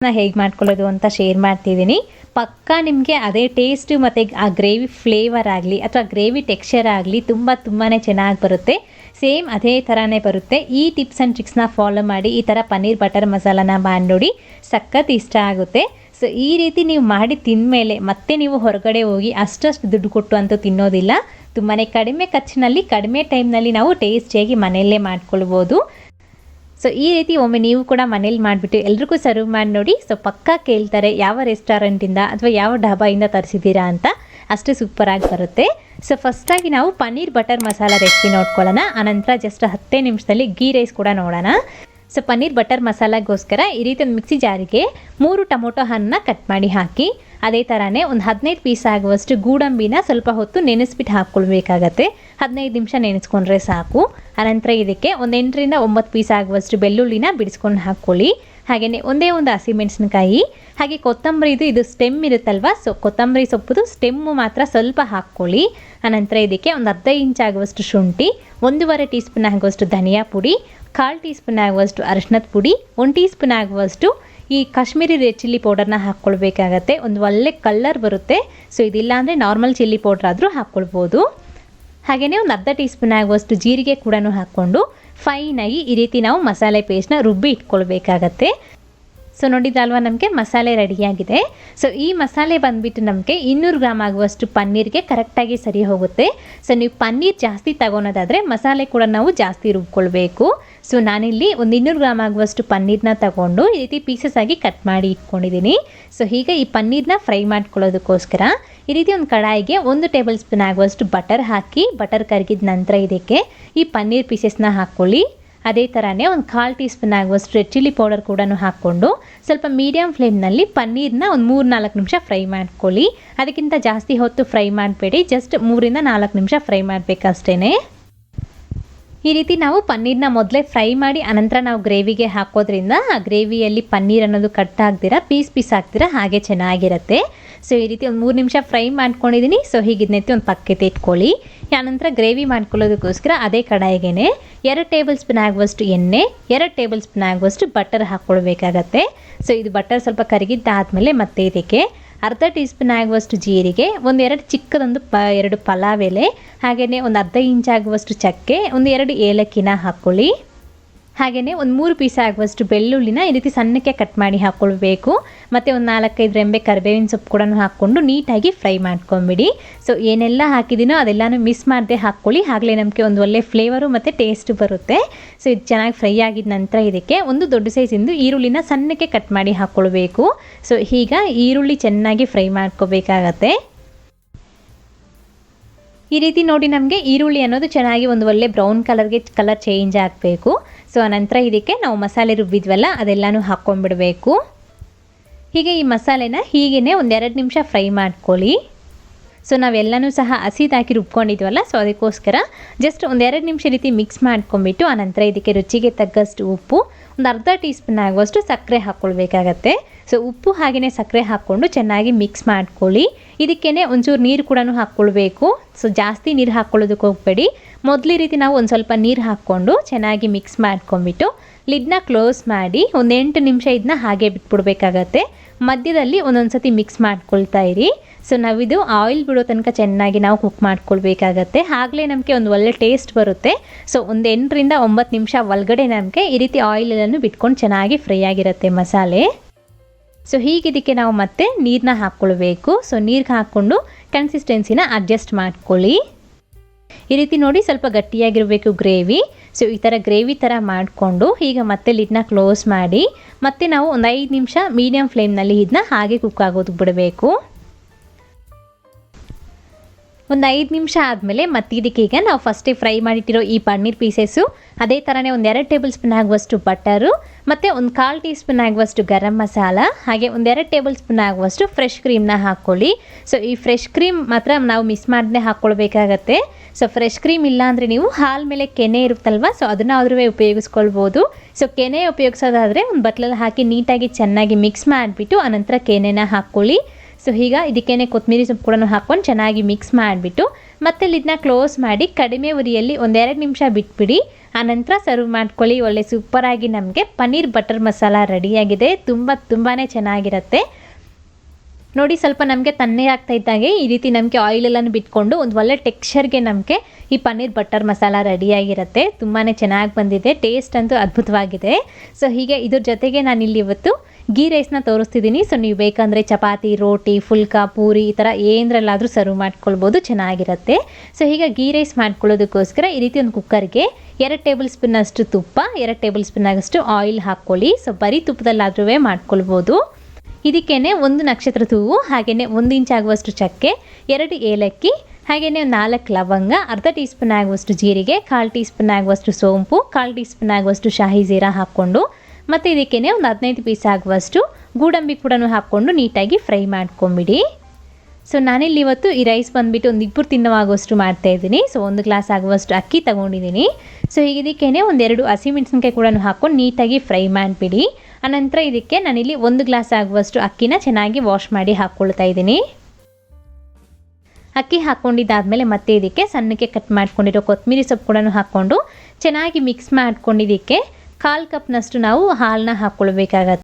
ಹೇಗೆ ಮಾಡ್ಕೊಳ್ಳೋದು ಅಂತ ಶೇರ್ ಮಾಡ್ತಿದ್ದೀನಿ. ಪಕ್ಕಾ ನಿಮಗೆ ಅದೇ ಟೇಸ್ಟ್ ಮತ್ತು ಆ ಗ್ರೇವಿ ಫ್ಲೇವರ್ ಆಗಲಿ ಅಥವಾ ಗ್ರೇವಿ ಟೆಕ್ಸ್ಚರ್ ಆಗಲಿ ತುಂಬಾ ಚೆನ್ನಾಗಿ ಬರುತ್ತೆ. ಸೇಮ್ ಅದೇ ಥರನೇ ಬರುತ್ತೆ. ಈ ಟಿಪ್ಸ್ ಆ್ಯಂಡ್ ಟ್ರಿಕ್ಸ್ನ ಫಾಲೋ ಮಾಡಿ ಈ ಥರ ಪನ್ನೀರ್ ಬಟರ್ ಮಸಾಲಾನ ಮಾಡಿ ನೋಡಿ, ಸಖತ್ ಇಷ್ಟ ಆಗುತ್ತೆ. ಸೊ ಈ ರೀತಿ ನೀವು ಮಾಡಿ ತಿಂದಮೇಲೆ ಮತ್ತೆ ನೀವು ಹೊರಗಡೆ ಹೋಗಿ ಅಷ್ಟಷ್ಟು ದುಡ್ಡು ಕೊಟ್ಟು ಅಂತೂ ತಿನ್ನೋದಿಲ್ಲ. ತುಂಬಾ ಕಡಿಮೆ ಖರ್ಚಿನಲ್ಲಿ ಕಡಿಮೆ ಟೈಮ್ನಲ್ಲಿ ನಾವು ಟೇಸ್ಟಿಯಾಗಿ ಮನೆಯಲ್ಲೇ ಮಾಡ್ಕೊಳ್ಬೋದು. ಸೊ ಈ ರೀತಿ ಒಮ್ಮೆ ನೀವು ಕೂಡ ಮನೇಲಿ ಮಾಡಿಬಿಟ್ಟು ಎಲ್ರಿಗೂ ಸರ್ವ್ ಮಾಡಿ ನೋಡಿ. ಸೊ ಪಕ್ಕಾ ಕೇಳ್ತಾರೆ ಯಾವ ರೆಸ್ಟೋರೆಂಟಿಂದ ಅಥವಾ ಯಾವ ಡಾಬಾಯಿಂದ ತರಿಸಿದ್ದೀರಾ ಅಂತ. ಅಷ್ಟು ಸೂಪರಾಗಿ ಬರುತ್ತೆ. ಸೊ ಫಸ್ಟಾಗಿ ನಾವು ಪನ್ನೀರ್ ಬಟರ್ ಮಸಾಲ ರೆಸಿಪಿ ನೋಡ್ಕೊಳ್ಳೋಣ. ಆನಂತರ ಜಸ್ಟ್ 10 ನಿಮಿಷದಲ್ಲಿ ಗೀ ರೈಸ್ ಕೂಡ ನೋಡೋಣ. ಸೊ ಪನ್ನೀರ್ ಬಟರ್ ಮಸಾಲಾಗೋಸ್ಕರ ಈ ರೀತಿ ಒಂದು ಮಿಕ್ಸಿ ಜಾರಿಗೆ 3 ಟೊಮೊಟೊ ಹಣ್ಣನ್ನ ಕಟ್ ಮಾಡಿ ಹಾಕಿ, ಅದೇ ಥರನೇ ಒಂದು 15 ಪೀಸ್ ಆಗುವಷ್ಟು ಗೋಡಂಬಿನ ಸ್ವಲ್ಪ ಹೊತ್ತು ನೆನೆಸ್ಬಿಟ್ಟು ಹಾಕ್ಕೊಳ್ಬೇಕಾಗತ್ತೆ. 15 ನಿಮಿಷ ನೆನೆಸ್ಕೊಂಡ್ರೆ ಸಾಕು. ಆನಂತರ ಇದಕ್ಕೆ ಒಂದು 8 ರಿಂದ 9 ಪೀಸ್ ಆಗುವಷ್ಟು ಬೆಳ್ಳುಳ್ಳಿನ ಬಿಡಿಸ್ಕೊಂಡು ಹಾಕ್ಕೊಳ್ಳಿ. ಹಾಗೆಯೇ ಒಂದೇ ಒಂದು ಹಸಿಮೆಣಸಿನಕಾಯಿ, ಹಾಗೆ ಕೊತ್ತಂಬರಿದು ಇದು ಸ್ಟೆಮ್ ಇರುತ್ತಲ್ವ, ಸೊ ಕೊತ್ತಂಬರಿ ಸೊಪ್ಪುದು ಸ್ಟೆಮ್ಮು ಮಾತ್ರ ಸ್ವಲ್ಪ ಹಾಕ್ಕೊಳ್ಳಿ. ಆನಂತರ ಇದಕ್ಕೆ ಒಂದು ಅರ್ಧ ಇಂಚ್ ಆಗುವಷ್ಟು ಶುಂಠಿ, 1.5 ಟೀ ಸ್ಪೂನ್ ಆಗುವಷ್ಟು ಧನಿಯಾ ಪುಡಿ, 1/4 ಟೀ ಸ್ಪೂನ್ ಆಗುವಷ್ಟು ಅರಿಶಿನದ ಪುಡಿ, 1 ಟೀ ಸ್ಪೂನ್ ಆಗುವಷ್ಟು ಈ ಕಾಶ್ಮೀರಿ ರೆಡ್ ಚಿಲ್ಲಿ ಪೌಡರ್ನ ಹಾಕ್ಕೊಳ್ಬೇಕಾಗತ್ತೆ. ಒಂದು ಒಳ್ಳೆ ಕಲರ್ ಬರುತ್ತೆ. ಸೊ ಇದಿಲ್ಲ ಅಂದರೆ ನಾರ್ಮಲ್ ಚಿಲ್ಲಿ ಪೌಡ್ರ್ ಆದರೂ ಹಾಕ್ಕೊಳ್ಬೋದು. ಹಾಗೆಯೇ ಒಂದು ಅರ್ಧ ಟೀ ಸ್ಪೂನ್ ಆಗುವಷ್ಟು ಜೀರಿಗೆ ಕೂಡ ಹಾಕ್ಕೊಂಡು ಫೈನಾಗಿ ಈ ರೀತಿ ನಾವು ಮಸಾಲೆ ಪೇಸ್ಟ್ನ ರುಬ್ಬಿ ಇಟ್ಕೊಳ್ಬೇಕಾಗತ್ತೆ. ಸೊ ನೋಡಿದಲ್ವ, ನಮಗೆ ಮಸಾಲೆ ರೆಡಿಯಾಗಿದೆ. ಸೊ ಈ ಮಸಾಲೆ ಬಂದುಬಿಟ್ಟು ನಮಗೆ 200 ಗ್ರಾಮ್ ಆಗುವಷ್ಟು ಪನ್ನೀರ್ಗೆ ಕರೆಕ್ಟಾಗಿ ಸರಿ ಹೋಗುತ್ತೆ. ಸೊ ನೀವು ಪನ್ನೀರ್ ಜಾಸ್ತಿ ತಗೊಳೋದಾದರೆ ಮಸಾಲೆ ಕೂಡ ನಾವು ಜಾಸ್ತಿ ರುಬ್ಕೊಳ್ಬೇಕು. ಸೊ ನಾನಿಲ್ಲಿ ಒಂದು 200 ಗ್ರಾಮ್ ಆಗುವಷ್ಟು ಪನ್ನೀರ್ನ ತಗೊಂಡು ಈ ರೀತಿ ಪೀಸಸ್ ಆಗಿ ಕಟ್ ಮಾಡಿ ಇಟ್ಕೊಂಡಿದ್ದೀನಿ. ಸೊ ಹೀಗೆ ಈ ಪನ್ನೀರ್ನ ಫ್ರೈ ಮಾಡ್ಕೊಳ್ಳೋದಕ್ಕೋಸ್ಕರ ಈ ರೀತಿ ಒಂದು ಕಡಾಯಿಗೆ 1 ಟೇಬಲ್ ಸ್ಪೂನ್ ಆಗುವಷ್ಟು ಬಟರ್ ಹಾಕಿ, ಬಟರ್ ಕರಗಿದ ನಂತರ ಇದಕ್ಕೆ ಈ ಪನ್ನೀರ್ ಪೀಸಸ್ನ ಹಾಕ್ಕೊಳ್ಳಿ. ಅದೇ ಥರನೇ ಒಂದು 1/4 ಟೀ ಸ್ಪೂನ್ ಆಗುವಷ್ಟು ರೆಡ್ ಚಿಲ್ಲಿ ಪೌಡರ್ ಕೂಡ ಹಾಕ್ಕೊಂಡು ಸ್ವಲ್ಪ ಮೀಡಿಯಮ್ ಫ್ಲೇಮ್ನಲ್ಲಿ ಪನ್ನೀರ್ನ ಒಂದು 3-4 ನಿಮಿಷ ಫ್ರೈ ಮಾಡ್ಕೊಳ್ಳಿ. ಅದಕ್ಕಿಂತ ಜಾಸ್ತಿ ಹೊತ್ತು ಫ್ರೈ ಮಾಡಬೇಡಿ, ಜಸ್ಟ್ 3 ರಿಂದ 4 ನಿಮಿಷ ಫ್ರೈ ಮಾಡಬೇಕಷ್ಟೇ. ಈ ರೀತಿ ನಾವು ಪನ್ನೀರ್ನ ಮೊದಲೇ ಫ್ರೈ ಮಾಡಿ ಅನಂತರ ನಾವು ಗ್ರೇವಿಗೆ ಹಾಕೋದ್ರಿಂದ ಆ ಗ್ರೇವಿಯಲ್ಲಿ ಪನ್ನೀರ್ ಅನ್ನೋದು ಕಟ್ ಆಗ್ದಿರಾ ಪೀಸ್ ಆಗ್ದಿರಾ ಹಾಗೆ ಚೆನ್ನಾಗಿರುತ್ತೆ. ಸೊ ಈ ರೀತಿ ಒಂದು 3 ನಿಮಿಷ ಫ್ರೈ ಮಾಡ್ಕೊಂಡಿದ್ದೀನಿ. ಸೊ ಹೀಗಿದ್ನೆತ್ತಿ ಒಂದು ಪಕ್ಕಕ್ಕೆ ಇಟ್ಕೊಳ್ಳಿ. ಆನಂತರ ಗ್ರೇವಿ ಮಾಡ್ಕೊಳ್ಳೋದಕ್ಕೋಸ್ಕರ ಅದೇ ಕಡಾಯಿಗೆ 2 ಟೇಬಲ್ ಸ್ಪೂನ್ ಆಗುವಷ್ಟು ಎಣ್ಣೆ, 2 ಟೇಬಲ್ ಸ್ಪೂನ್ ಆಗುವಷ್ಟು ಬಟರ್ ಹಾಕ್ಕೊಳ್ಬೇಕಾಗತ್ತೆ. ಸೊ ಇದು ಬಟರ್ ಸ್ವಲ್ಪ ಕರಗಿದ್ದಾದಮೇಲೆ ಮತ್ತೆ ಇದಕ್ಕೆ ಅರ್ಧ ಟೀ ಸ್ಪೂನ್ ಆಗುವಷ್ಟು ಜೀರಿಗೆ, 2 ಚಿಕ್ಕದೊಂದು 2 ಪಲಾವ್ ಎಲೆ, ಹಾಗೆಯೇ ಒಂದು ಅರ್ಧ ಇಂಚ್ ಆಗುವಷ್ಟು ಚಕ್ಕೆ, 2 ಏಲಕ್ಕಿನ ಹಾಕ್ಕೊಳ್ಳಿ. ಹಾಗೆಯೇ ಒಂದು 3 ಪೀಸ್ ಆಗುವಷ್ಟು ಬೆಳ್ಳುಳ್ಳಿನ ಈ ರೀತಿ ಸಣ್ಣಕ್ಕೆ ಕಟ್ ಮಾಡಿ ಹಾಕ್ಕೊಳ್ಬೇಕು. ಮತ್ತು ಒಂದು 4-5 ರೆಂಬೆ ಕರಿಬೇವಿನ ಸೊಪ್ಪು ಕೂಡ ಹಾಕ್ಕೊಂಡು ನೀಟಾಗಿ ಫ್ರೈ ಮಾಡ್ಕೊಂಬಿಡಿ. ಸೊ ಏನೆಲ್ಲ ಹಾಕಿದ್ದೀನೋ ಅದೆಲ್ಲನೂ ಮಿಸ್ ಮಾಡದೆ ಹಾಕ್ಕೊಳ್ಳಿ. ಆಗಲೇ ನಮಗೆ ಒಂದು ಒಳ್ಳೆ ಫ್ಲೇವರು ಮತ್ತು ಟೇಸ್ಟ್ ಬರುತ್ತೆ. ಸೊ ಇದು ಚೆನ್ನಾಗಿ ಫ್ರೈ ಆಗಿದ ನಂತರ ಇದಕ್ಕೆ ಒಂದು ದೊಡ್ಡ ಸೈಜಿಂದು ಈರುಳ್ಳಿನ ಸಣ್ಣಕ್ಕೆ ಕಟ್ ಮಾಡಿ ಹಾಕ್ಕೊಳ್ಬೇಕು. ಸೊ ಈಗ ಈರುಳ್ಳಿ ಚೆನ್ನಾಗಿ ಫ್ರೈ ಮಾಡ್ಕೋಬೇಕಾಗತ್ತೆ. ಈ ರೀತಿ ನೋಡಿ ನಮಗೆ ಈರುಳ್ಳಿ ಅನ್ನೋದು ಚೆನ್ನಾಗಿ ಒಂದು ಒಳ್ಳೆ ಬ್ರೌನ್ ಕಲರ್ ಚೇಂಜ್ ಆಗಬೇಕು. ಸೊ ಆನಂತರ ಇದಕ್ಕೆ ನಾವು ಮಸಾಲೆ ರುಬ್ಬಿದ್ವಲ್ಲ ಅದೆಲ್ಲನೂ ಹಾಕ್ಕೊಂಡ್ಬಿಡಬೇಕು. ಹೀಗೆ ಈ ಮಸಾಲೆನ ಹೀಗೇ ಒಂದು 2 ನಿಮಿಷ ಫ್ರೈ ಮಾಡ್ಕೊಳ್ಳಿ. ಸೊ ನಾವೆಲ್ಲನೂ ಸಹ ಹಸಿದಾಕಿ ರುಬ್ಕೊಂಡಿದ್ವಲ್ಲ, ಸೊ ಅದಕ್ಕೋಸ್ಕರ ಜಸ್ಟ್ ಒಂದು 2 ನಿಮಿಷ ರೀತಿ ಮಿಕ್ಸ್ ಮಾಡ್ಕೊಂಬಿಟ್ಟು ಆನಂತರ ಇದಕ್ಕೆ ರುಚಿಗೆ ತಕ್ಕಷ್ಟು ಉಪ್ಪು, ಒಂದು ಅರ್ಧ ಟೀ ಸ್ಪೂನ್ ಆಗುವಷ್ಟು ಸಕ್ಕರೆ ಹಾಕ್ಕೊಳ್ಬೇಕಾಗತ್ತೆ. ಸೊ ಉಪ್ಪು ಹಾಗೆಯೇ ಸಕ್ಕರೆ ಹಾಕ್ಕೊಂಡು ಚೆನ್ನಾಗಿ ಮಿಕ್ಸ್ ಮಾಡ್ಕೊಳ್ಳಿ. ಇದಕ್ಕೇ ಒಂಚೂರು ನೀರು ಕೂಡ ಹಾಕ್ಕೊಳ್ಬೇಕು. ಸೊ ಜಾಸ್ತಿ ನೀರು ಹಾಕ್ಕೊಳ್ಳೋದಕ್ಕೆ ಹೋಗಬೇಡಿ. ಮೊದಲು ರೀತಿ ನಾವು ಒಂದು ಸ್ವಲ್ಪ ನೀರು ಹಾಕ್ಕೊಂಡು ಚೆನ್ನಾಗಿ ಮಿಕ್ಸ್ ಮಾಡ್ಕೊಂಬಿಟ್ಟು ಲಿಡ್ನ ಕ್ಲೋಸ್ ಮಾಡಿ ಒಂದು 8 ನಿಮಿಷ ಇದನ್ನ ಹಾಗೆ ಬಿಟ್ಬಿಡ್ಬೇಕಾಗತ್ತೆ. ಮಧ್ಯದಲ್ಲಿ ಒಂದೊಂದು ಸತಿ ಮಿಕ್ಸ್ ಮಾಡ್ಕೊಳ್ತಾ ಇರಿ. ಸೊ ನಾವಿದು ಆಯಿಲ್ ಬಿಡೋ ತನಕ ಚೆನ್ನಾಗಿ ನಾವು ಕುಕ್ ಮಾಡ್ಕೊಳ್ಬೇಕಾಗತ್ತೆ. ಆಗಲೇ ನಮಗೆ ಒಂದು ಒಳ್ಳೆ ಟೇಸ್ಟ್ ಬರುತ್ತೆ. ಸೊ ಒಂದು 8 ರಿಂದ 9 ನಿಮಿಷ ಒಳಗಡೆ ನಮಗೆ ಈ ರೀತಿ ಆಯಿಲನ್ನು ಬಿಟ್ಕೊಂಡು ಚೆನ್ನಾಗಿ ಫ್ರೈ ಆಗಿರುತ್ತೆ ಮಸಾಲೆ. ಸೊ ಹೀಗಿದಕ್ಕೆ ನಾವು ಮತ್ತೆ ನೀರನ್ನ ಹಾಕ್ಕೊಳ್ಬೇಕು. ಸೊ ನೀರಿಗೆ ಹಾಕ್ಕೊಂಡು ಕನ್ಸಿಸ್ಟೆನ್ಸಿನ ಅಡ್ಜಸ್ಟ್ ಮಾಡ್ಕೊಳ್ಳಿ. ಈ ರೀತಿ ನೋಡಿ ಸ್ವಲ್ಪ ಗಟ್ಟಿಯಾಗಿರಬೇಕು ಗ್ರೇವಿ. ಸೊ ಈ ಥರ ಗ್ರೇವಿ ಥರ ಮಾಡಿಕೊಂಡು ಈಗ ಮತ್ತೆ ಲಿಡ್ನ ಕ್ಲೋಸ್ ಮಾಡಿ ಮತ್ತೆ ನಾವು ಒಂದು 5 ನಿಮಿಷ ಮೀಡಿಯಮ್ ಫ್ಲೇಮ್ನಲ್ಲಿ ಇದನ್ನ ಹಾಗೆ ಕುಕ್ ಆಗೋದಕ್ಕೆ ಬಿಡಬೇಕು. ಒಂದು 5 ನಿಮಿಷ ಆದಮೇಲೆ ಮತ್ತೆ ಇದಕ್ಕೆ ಈಗ ನಾವು ಫಸ್ಟೇ ಫ್ರೈ ಮಾಡಿಟ್ಟಿರೋ ಈ ಪನ್ನೀರ್ ಪೀಸಸ್ಸು, ಅದೇ ಥರನೇ ಒಂದು 2 ಟೇಬಲ್ ಸ್ಪೂನ್ ಆಗುವಷ್ಟು ಬಟರು, ಮತ್ತು ಒಂದು 1/4 ಟೀ ಸ್ಪೂನ್ ಆಗುವಷ್ಟು ಗರಂ ಮಸಾಲ, ಹಾಗೆ ಒಂದು 2 ಟೇಬಲ್ ಸ್ಪೂನ್ ಆಗುವಷ್ಟು ಫ್ರೆಶ್ ಕ್ರೀಮ್ನ ಹಾಕ್ಕೊಳ್ಳಿ. ಸೊ ಈ ಫ್ರೆಶ್ ಕ್ರೀಮ್ ಮಾತ್ರ ನಾವು ಮಿಸ್ ಮಾಡದೆ ಹಾಕ್ಕೊಳ್ಬೇಕಾಗತ್ತೆ. ಸೊ ಫ್ರೆಶ್ ಕ್ರೀಮ್ ಇಲ್ಲ ಅಂದರೆ ನೀವು ಹಾಲ್ ಮೇಲೆ ಕೆನೆ ಇರುತ್ತಲ್ವ, ಸೊ ಅದನ್ನು ಆದ್ರೂ ಉಪಯೋಗಿಸ್ಕೊಳ್ಬೋದು. ಸೊ ಕೆನೆ ಉಪಯೋಗಿಸೋದಾದರೆ ಒಂದು ಬಟ್ಲಲ್ಲಿ ಹಾಕಿ ನೀಟಾಗಿ ಚೆನ್ನಾಗಿ ಮಿಕ್ಸ್ ಮಾಡಿಬಿಟ್ಟು ಅನಂತರ ಕೆನೆನ ಹಾಕ್ಕೊಳ್ಳಿ. ಸೊ ಈಗ ಇದಕ್ಕೇನೆ ಕೊತ್ತಂಬರಿ ಸೊಪ್ಪು ಕೂಡ ಹಾಕ್ಕೊಂಡು ಚೆನ್ನಾಗಿ ಮಿಕ್ಸ್ ಮಾಡಿಬಿಟ್ಟು ಮತ್ತೆ ಲಿಡ್ನ ಕ್ಲೋಸ್ ಮಾಡಿ ಕಡಿಮೆ ಉರಿಯಲ್ಲಿ 1-2 ನಿಮಿಷ ಬಿಟ್ಬಿಡಿ. ಆನಂತರ ಸರ್ವ್ ಮಾಡ್ಕೊಳ್ಳಿ. ಒಳ್ಳೆ ಸೂಪರಾಗಿ ನಮಗೆ ಪನ್ನೀರ್ ಬಟರ್ ಮಸಾಲ ರೆಡಿಯಾಗಿದೆ. ತುಂಬಾ ಚೆನ್ನಾಗಿರುತ್ತೆ ನೋಡಿ. ಸ್ವಲ್ಪ ನಮಗೆ ತಣ್ಣಗಾಗ್ತಾ ಇದ್ದಾಗೆ ಈ ರೀತಿ ನಮಗೆ ಆಯಿಲೆಲ್ಲನೂ ಬಿಟ್ಕೊಂಡು ಒಂದು ಒಳ್ಳೆ ಟೆಕ್ಸ್ಚರ್ಗೆ ನಮಗೆ ಈ ಪನ್ನೀರ್ ಬಟರ್ ಮಸಾಲ ರೆಡಿಯಾಗಿರುತ್ತೆ. ತುಂಬಾ ಚೆನ್ನಾಗಿ ಬಂದಿದೆ. ಟೇಸ್ಟ್ ಅಂತೂ ಅದ್ಭುತವಾಗಿದೆ. ಸೊ ಹೀಗೆ ಇದ್ರ ಜೊತೆಗೆ ನಾನಿಲ್ಲಿ ಇವತ್ತು ಗೀ ರೈಸ್ನ ತೋರಿಸ್ತಿದ್ದೀನಿ. ಸೊ ನೀವು ಬೇಕಂದರೆ ಚಪಾತಿ, ರೋಟಿ, ಫುಲ್ಕಾ, ಪೂರಿ ಈ ಥರ ಏನರಲ್ಲಾದರೂ ಸರ್ವ್ ಮಾಡ್ಕೊಳ್ಬೋದು, ಚೆನ್ನಾಗಿರುತ್ತೆ. ಸೊ ಈಗ ಗೀ ರೈಸ್ ಮಾಡ್ಕೊಳ್ಳೋದಕ್ಕೋಸ್ಕರ ಈ ರೀತಿ ಒಂದು ಕುಕ್ಕರ್ಗೆ 2 ಟೇಬಲ್ ಸ್ಪೂನಷ್ಟು ತುಪ್ಪ, 2 ಟೇಬಲ್ ಸ್ಪೂನಾಗಷ್ಟು ಆಯಿಲ್ ಹಾಕ್ಕೊಳ್ಳಿ. ಸೊ ಬರೀ ತುಪ್ಪದಲ್ಲಾದ್ರೂ ಮಾಡ್ಕೊಳ್ಬೋದು. ಇದಕ್ಕೇನೆ 1 ನಕ್ಷತ್ರದ ಹೂವು, ಹಾಗೆಯೇ 1 ಇಂಚ್ ಆಗುವಷ್ಟು ಚಕ್ಕೆ, 2 ಏಲಕ್ಕಿ, ಹಾಗೆಯೇ 4 ಲವಂಗ, ಅರ್ಧ ಟೀ ಸ್ಪೂನ್ ಆಗುವಷ್ಟು ಜೀರಿಗೆ, 1/4 ಟೀ ಸ್ಪೂನ್ ಆಗುವಷ್ಟು ಸೋಂಪು, 1/4 ಟೀ ಸ್ಪೂನ್ ಆಗುವಷ್ಟು ಶಾಹಿ ಜೀರಾ ಹಾಕ್ಕೊಂಡು ಮತ್ತು ಇದಕ್ಕೇನೆ ಒಂದು 15 ಪೀಸ್ ಆಗುವಷ್ಟು ಗೋಡಂಬಿ ಕೂಡ ಹಾಕ್ಕೊಂಡು ನೀಟಾಗಿ ಫ್ರೈ ಮಾಡ್ಕೊಂಬಿಡಿ. ಸೊ ನಾನಿಲ್ಲಿ ಇವತ್ತು ಈ ರೈಸ್ ಬಂದುಬಿಟ್ಟು ಒಂದು 2 ತಿನ್ನುವಾಗುವಷ್ಟು ಮಾಡ್ತಾಯಿದ್ದೀನಿ. ಸೊ 1 ಗ್ಲಾಸ್ ಆಗುವಷ್ಟು ಅಕ್ಕಿ ತೊಗೊಂಡಿದ್ದೀನಿ. ಸೊ ಈಗ ಇದಕ್ಕೇನೆ 1-2 ಹಸಿಮೆಣಸಿನ್ಕಾಯಿ ಕೂಡ ಹಾಕ್ಕೊಂಡು ನೀಟಾಗಿ ಫ್ರೈ ಮಾಡಿಬಿಡಿ. ಆನಂತರ ಇದಕ್ಕೆ ನಾನಿಲ್ಲಿ 1 ಗ್ಲಾಸ್ ಆಗುವಷ್ಟು ಅಕ್ಕಿನ ಚೆನ್ನಾಗಿ ವಾಶ್ ಮಾಡಿ ಹಾಕ್ಕೊಳ್ತಾ ಇದ್ದೀನಿ. ಅಕ್ಕಿ ಹಾಕ್ಕೊಂಡಿದ್ದಾದಮೇಲೆ ಮತ್ತೆ ಇದಕ್ಕೆ ಸಣ್ಣಕ್ಕೆ ಕಟ್ ಮಾಡ್ಕೊಂಡಿರೋ ಕೊತ್ತಂಬರಿ ಸೊಪ್ಪು ಕೂಡ ಹಾಕ್ಕೊಂಡು ಚೆನ್ನಾಗಿ ಮಿಕ್ಸ್ ಮಾಡ್ಕೊಂಡಿದ್ದಕ್ಕೆ 1/4 ಕಪ್ನಷ್ಟು ನಾವು ಹಾಲನ್ನ ಹಾಕ್ಕೊಳ್ಬೇಕಾಗತ್ತೆ.